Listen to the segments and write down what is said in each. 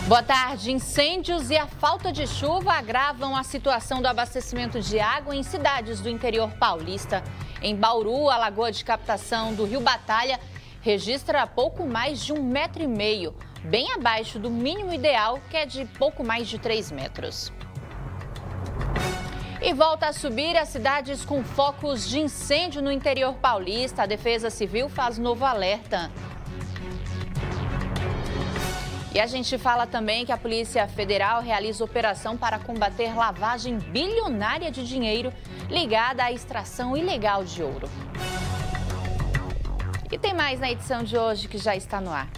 Boa tarde. Incêndios e a falta de chuva agravam a situação do abastecimento de água em cidades do interior paulista. Em Bauru, a lagoa de captação do Rio Batalha registra pouco mais de 1,5 metro, bem abaixo do mínimo ideal, que é de pouco mais de 3 metros. E volta a subir as cidades com focos de incêndio no interior paulista. A Defesa Civil faz novo alerta. E a gente fala também que a Polícia Federal realiza operação para combater lavagem bilionária de dinheiro ligada à extração ilegal de ouro. E tem mais na edição de hoje que já está no ar.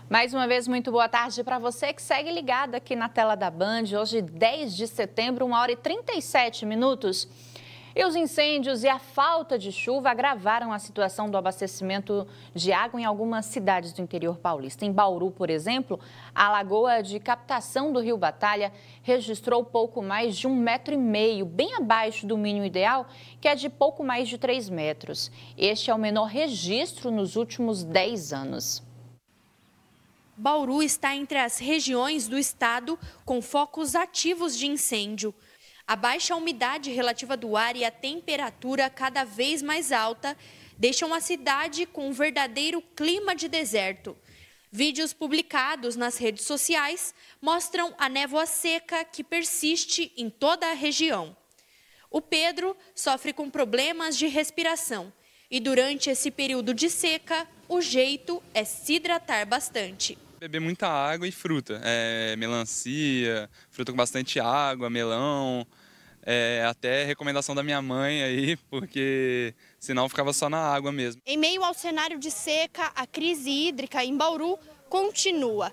Mais uma vez, muito boa tarde para você que segue ligado aqui na tela da Band. Hoje, 10 de setembro, 1h37. E os incêndios e a falta de chuva agravaram a situação do abastecimento de água em algumas cidades do interior paulista. Em Bauru, por exemplo, a lagoa de captação do Rio Batalha registrou pouco mais de 1,5 metro, bem abaixo do mínimo ideal, que é de pouco mais de 3 metros. Este é o menor registro nos últimos 10 anos. Bauru está entre as regiões do estado com focos ativos de incêndio. A baixa umidade relativa do ar e a temperatura cada vez mais alta deixam a cidade com um verdadeiro clima de deserto. Vídeos publicados nas redes sociais mostram a névoa seca que persiste em toda a região. O Pedro sofre com problemas de respiração e durante esse período de seca, o jeito é se hidratar bastante. Beber muita água e fruta, melancia, fruta com bastante água, melão, até recomendação da minha mãe aí, porque senão ficava só na água mesmo. Em meio ao cenário de seca, a crise hídrica em Bauru continua.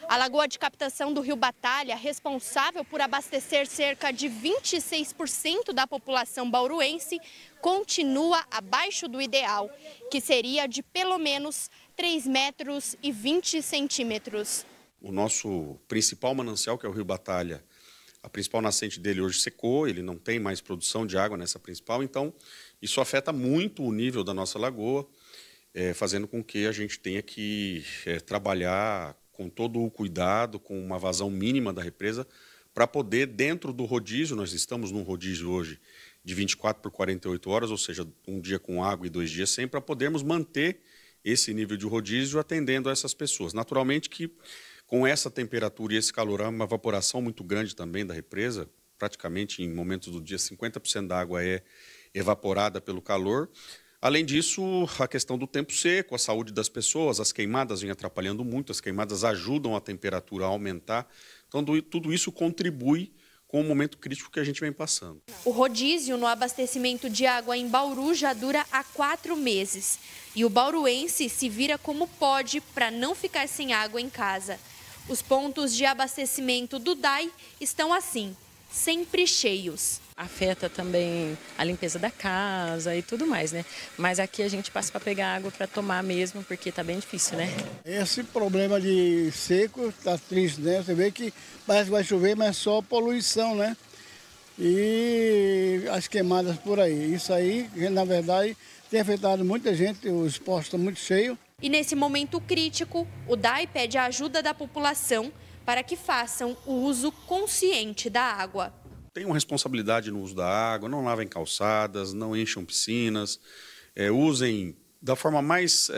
A lagoa de captação do Rio Batalha, responsável por abastecer cerca de 26% da população bauruense, continua abaixo do ideal, que seria de pelo menos 3,20 metros. O nosso principal manancial, que é o Rio Batalha, a principal nascente dele hoje secou, ele não tem mais produção de água nessa principal, então isso afeta muito o nível da nossa lagoa, fazendo com que a gente tenha que trabalhar com todo o cuidado, com uma vazão mínima da represa, para poder, dentro do rodízio, nós estamos num rodízio hoje de 24 por 48 horas, ou seja, um dia com água e 2 dias sem, para podermos manter esse nível de rodízio atendendo a essas pessoas. Naturalmente que com essa temperatura e esse calor, há uma evaporação muito grande também da represa, praticamente em momentos do dia 50% da água é evaporada pelo calor. Além disso, a questão do tempo seco, a saúde das pessoas, as queimadas vêm atrapalhando muito, as queimadas ajudam a temperatura a aumentar. Então, tudo isso contribui com o momento crítico que a gente vem passando. O rodízio no abastecimento de água em Bauru já dura há 4 meses. E o bauruense se vira como pode para não ficar sem água em casa. Os pontos de abastecimento do DAI estão assim, sempre cheios. Afeta também a limpeza da casa e tudo mais, né? Mas aqui a gente passa para pegar água para tomar mesmo, porque tá bem difícil, né? Esse problema de seco tá triste, né? Você vê que parece que vai chover, mas é só poluição, né? E as queimadas por aí. Isso aí, na verdade, tem afetado muita gente, os postos estão muito cheios. E nesse momento crítico, o DAI pede a ajuda da população para que façam o uso consciente da água. Tenham responsabilidade no uso da água, não lavem calçadas, não encham piscinas, usem da forma mais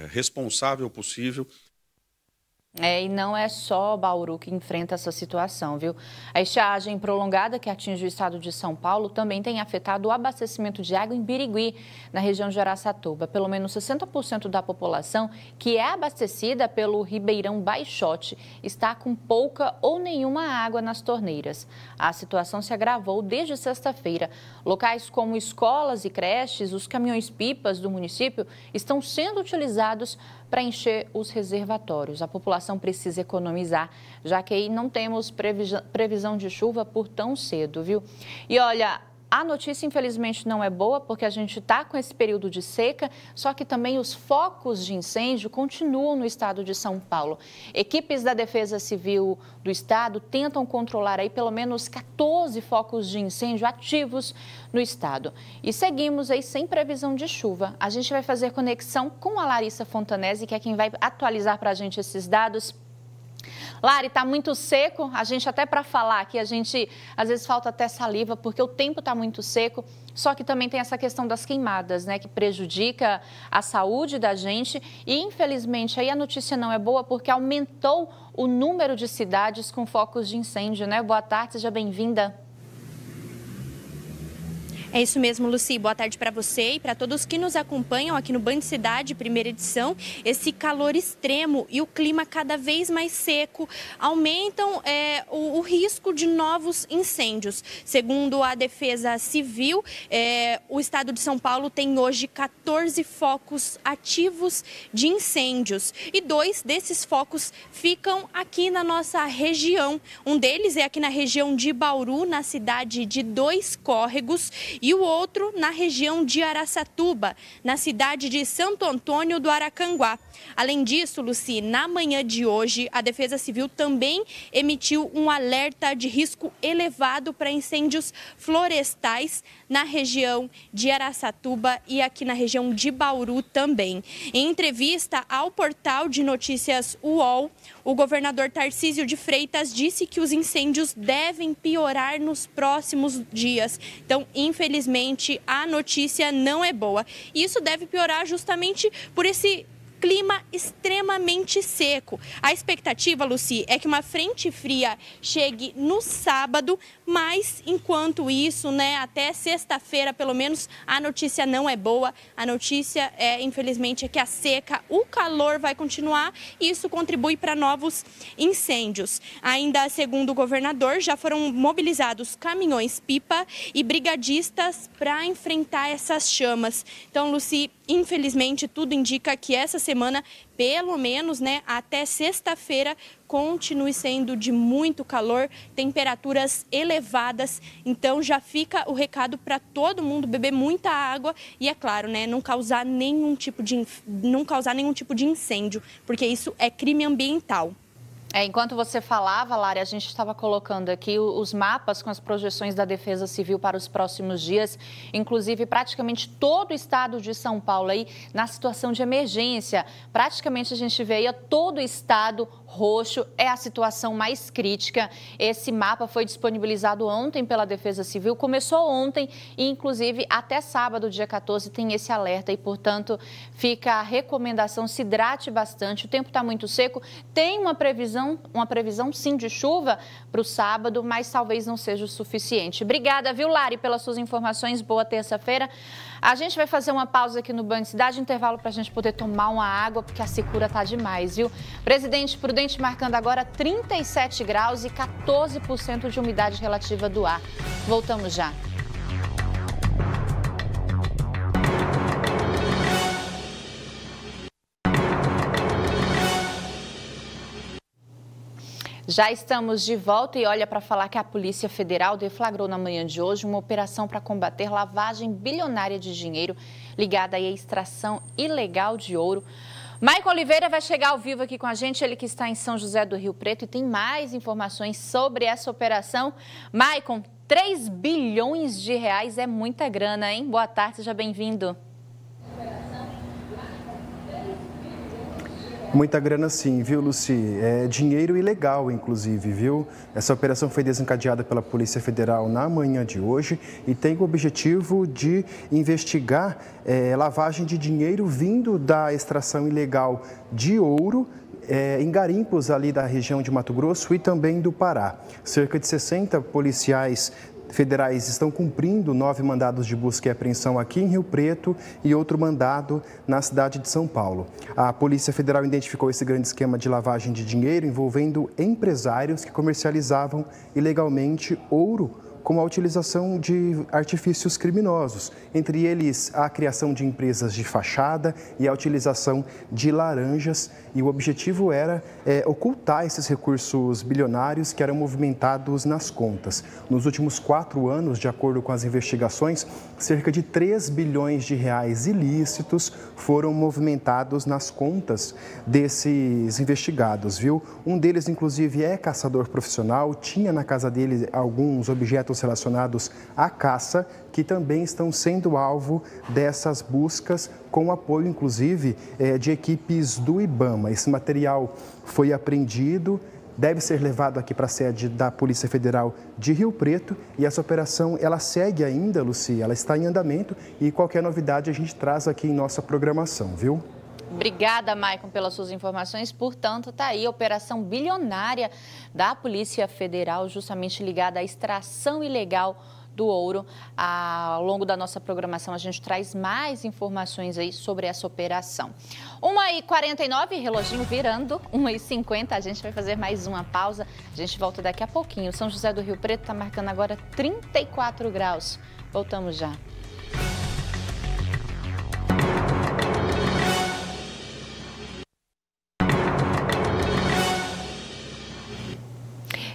responsável possível. E não é só Bauru que enfrenta essa situação, viu? A estiagem prolongada que atinge o estado de São Paulo também tem afetado o abastecimento de água em Birigui, na região de Araçatuba. Pelo menos 60% da população que é abastecida pelo Ribeirão Baixote está com pouca ou nenhuma água nas torneiras. A situação se agravou desde sexta-feira. Locais como escolas e creches, os caminhões-pipas do município estão sendo utilizados para encher os reservatórios. A população precisa economizar, já que aí não temos previsão de chuva por tão cedo, viu? E olha, A notícia, infelizmente, não é boa, porque a gente está com esse período de seca, só que também os focos de incêndio continuam no estado de São Paulo. Equipes da Defesa Civil do estado tentam controlar aí pelo menos 14 focos de incêndio ativos no estado. E seguimos aí sem previsão de chuva. A gente vai fazer conexão com a Larissa Fontanesi, que é quem vai atualizar para a gente esses dados. Lari, está muito seco, a gente até para falar aqui, a gente às vezes falta até saliva, porque o tempo está muito seco, só que também tem essa questão das queimadas, né, que prejudica a saúde da gente e infelizmente aí a notícia não é boa porque aumentou o número de cidades com focos de incêndio, né? Boa tarde, seja bem-vinda. É isso mesmo, Luci. Boa tarde para você e para todos que nos acompanham aqui no Band Cidade, primeira edição. Esse calor extremo e o clima cada vez mais seco aumentam o risco de novos incêndios. Segundo a Defesa Civil, o estado de São Paulo tem hoje 14 focos ativos de incêndios e 2 desses focos ficam aqui na nossa região. Um deles é aqui na região de Bauru, na cidade de Dois Córregos, e o outro na região de Araçatuba, na cidade de Santo Antônio do Aracanguá. Além disso, Luci, na manhã de hoje, a Defesa Civil também emitiu um alerta de risco elevado para incêndios florestais na região de Araçatuba e aqui na região de Bauru também. Em entrevista ao portal de notícias UOL, o governador Tarcísio de Freitas disse que os incêndios devem piorar nos próximos dias. Então, infelizmente, a notícia não é boa. E isso deve piorar justamente por esse clima extremamente seco. A expectativa, Luci, é que uma frente fria chegue no sábado, mas enquanto isso, né, até sexta-feira, pelo menos, a notícia não é boa. A notícia infelizmente, é que a seca, o calor vai continuar e isso contribui para novos incêndios. Ainda segundo o governador, já foram mobilizados caminhões-pipa e brigadistas para enfrentar essas chamas. Então, Luci, infelizmente, tudo indica que essa semana, pelo menos, né, até sexta-feira, continue sendo de muito calor, temperaturas elevadas. Então, já fica o recado para todo mundo beber muita água e, é claro, né, não causar nenhum tipo de incêndio, porque isso é crime ambiental. Enquanto você falava, Lari, a gente estava colocando aqui os mapas com as projeções da Defesa Civil para os próximos dias, inclusive praticamente todo o estado de São Paulo aí na situação de emergência. Praticamente a gente vê aí todo o estado roxo, é a situação mais crítica. Esse mapa foi disponibilizado ontem pela Defesa Civil, começou ontem e inclusive até sábado, dia 14, tem esse alerta e, portanto, fica a recomendação, se hidrate bastante. O tempo está muito seco, tem uma previsão sim de chuva para o sábado, mas talvez não seja o suficiente. Obrigada, viu, Lari, pelas suas informações. Boa terça-feira. A gente vai fazer uma pausa aqui no Band Cidade, intervalo para a gente poder tomar uma água, porque a secura está demais, viu? Presidente Prudente marcando agora 37 graus e 14% de umidade relativa do ar. Voltamos já. Já estamos de volta e olha, para falar que a Polícia Federal deflagrou na manhã de hoje uma operação para combater lavagem bilionária de dinheiro ligada à extração ilegal de ouro. Maicon Oliveira vai chegar ao vivo aqui com a gente, ele que está em São José do Rio Preto e tem mais informações sobre essa operação. Maicon, 3 bilhões de reais é muita grana, hein? Boa tarde, seja bem-vindo. Muita grana sim, viu, Luci? É dinheiro ilegal, inclusive, viu? Essa operação foi desencadeada pela Polícia Federal na manhã de hoje e tem o objetivo de investigar lavagem de dinheiro vindo da extração ilegal de ouro em garimpos ali da região de Mato Grosso e também do Pará. Cerca de 60 policiais federais estão cumprindo 9 mandados de busca e apreensão aqui em Rio Preto e outro mandado na cidade de São Paulo. A Polícia Federal identificou esse grande esquema de lavagem de dinheiro envolvendo empresários que comercializavam ilegalmente ouro com a utilização de artifícios criminosos, entre eles a criação de empresas de fachada e a utilização de laranjas. E o objetivo era ocultar esses recursos bilionários que eram movimentados nas contas. Nos últimos 4 anos, de acordo com as investigações, cerca de 3 bilhões de reais ilícitos foram movimentados nas contas desses investigados, viu? Um deles, inclusive, é caçador profissional, tinha na casa dele alguns objetos relacionados à caça, que também estão sendo alvo dessas buscas, com apoio, inclusive, de equipes do IBAMA. Esse material foi apreendido, deve ser levado aqui para a sede da Polícia Federal de Rio Preto, e essa operação, ela segue ainda, Luci, ela está em andamento, e qualquer novidade a gente traz aqui em nossa programação, viu? Obrigada, Maicon, pelas suas informações. Portanto, está aí a operação bilionária da Polícia Federal, justamente ligada à extração ilegal do ouro. Ao longo da nossa programação, a gente traz mais informações aí sobre essa operação. 1h49, reloginho virando, 1h50, a gente vai fazer mais uma pausa. A gente volta daqui a pouquinho. São José do Rio Preto está marcando agora 34 graus. Voltamos já.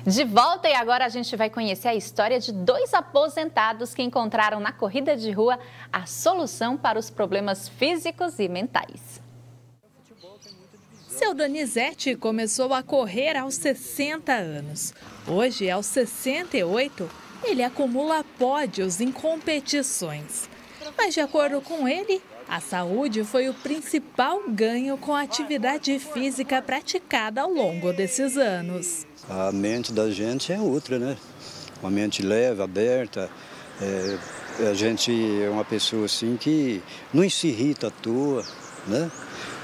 De volta, e agora a gente vai conhecer a história de 2 aposentados que encontraram na corrida de rua a solução para os problemas físicos e mentais. Seu Donizete começou a correr aos 60 anos. Hoje, aos 68, ele acumula pódios em competições. Mas, de acordo com ele, a saúde foi o principal ganho com a atividade física praticada ao longo desses anos. A mente da gente é outra, né? Uma mente leve, aberta. A gente é uma pessoa assim que não se irrita à toa, né?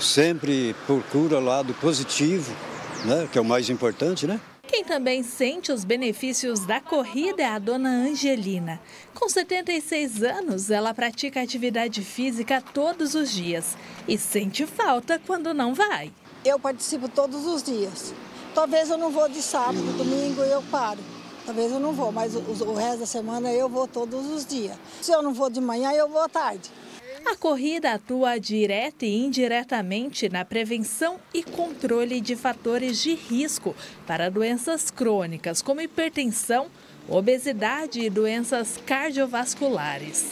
Sempre procura o lado positivo, né? Que é o mais importante, né? Quem também sente os benefícios da corrida é a dona Angelina. Com 76 anos, ela pratica atividade física todos os dias e sente falta quando não vai. Eu participo todos os dias. Talvez eu não vou de sábado, domingo eu paro. Talvez eu não vou, mas o resto da semana eu vou todos os dias. Se eu não vou de manhã, eu vou à tarde. A corrida atua direta e indiretamente na prevenção e controle de fatores de risco para doenças crônicas, como hipertensão, obesidade e doenças cardiovasculares.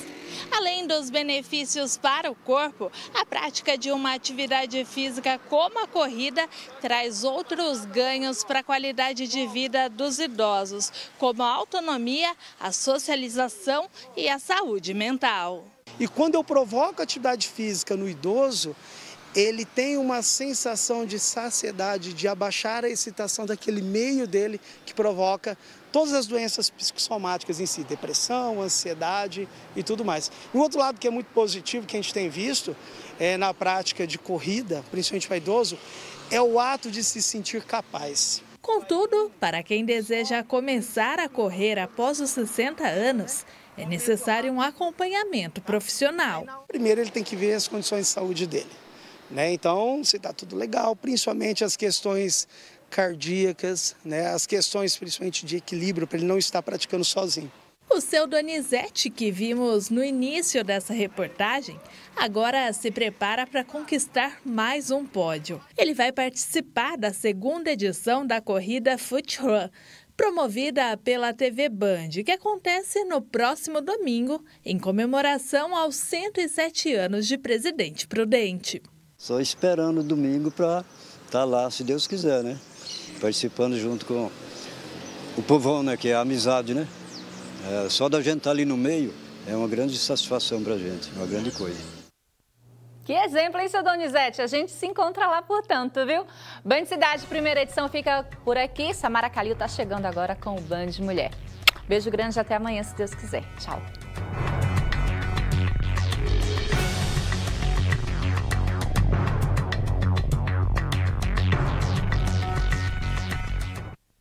Além dos benefícios para o corpo, a prática de uma atividade física como a corrida traz outros ganhos para a qualidade de vida dos idosos, como a autonomia, a socialização e a saúde mental. E quando eu provoco atividade física no idoso, ele tem uma sensação de saciedade, de abaixar a excitação daquele meio dele que provoca todas as doenças psicossomáticas em si, depressão, ansiedade e tudo mais. Um outro lado que é muito positivo, que a gente tem visto na prática de corrida, principalmente para idoso, é o ato de se sentir capaz. Contudo, para quem deseja começar a correr após os 60 anos, é necessário um acompanhamento profissional. Primeiro, ele tem que ver as condições de saúde dele, né? Então, se está tudo legal, principalmente as questões cardíacas, né? As questões principalmente de equilíbrio, para ele não estar praticando sozinho. O seu Donizete, que vimos no início dessa reportagem, agora se prepara para conquistar mais um pódio. Ele vai participar da 2ª edição da corrida Foot Run, promovida pela TV Band, que acontece no próximo domingo, em comemoração aos 107 anos de Presidente Prudente. Só esperando o domingo para estar lá, se Deus quiser, né? Participando junto com o povão, né? Que é a amizade, né? Só da gente estar ali no meio é uma grande satisfação para a gente, uma grande coisa. Que exemplo, hein, seu Donizete? A gente se encontra lá, portanto, viu? Band Cidade, primeira edição, fica por aqui. Samara Calil está chegando agora com o Band Mulher. Beijo grande, até amanhã, se Deus quiser. Tchau.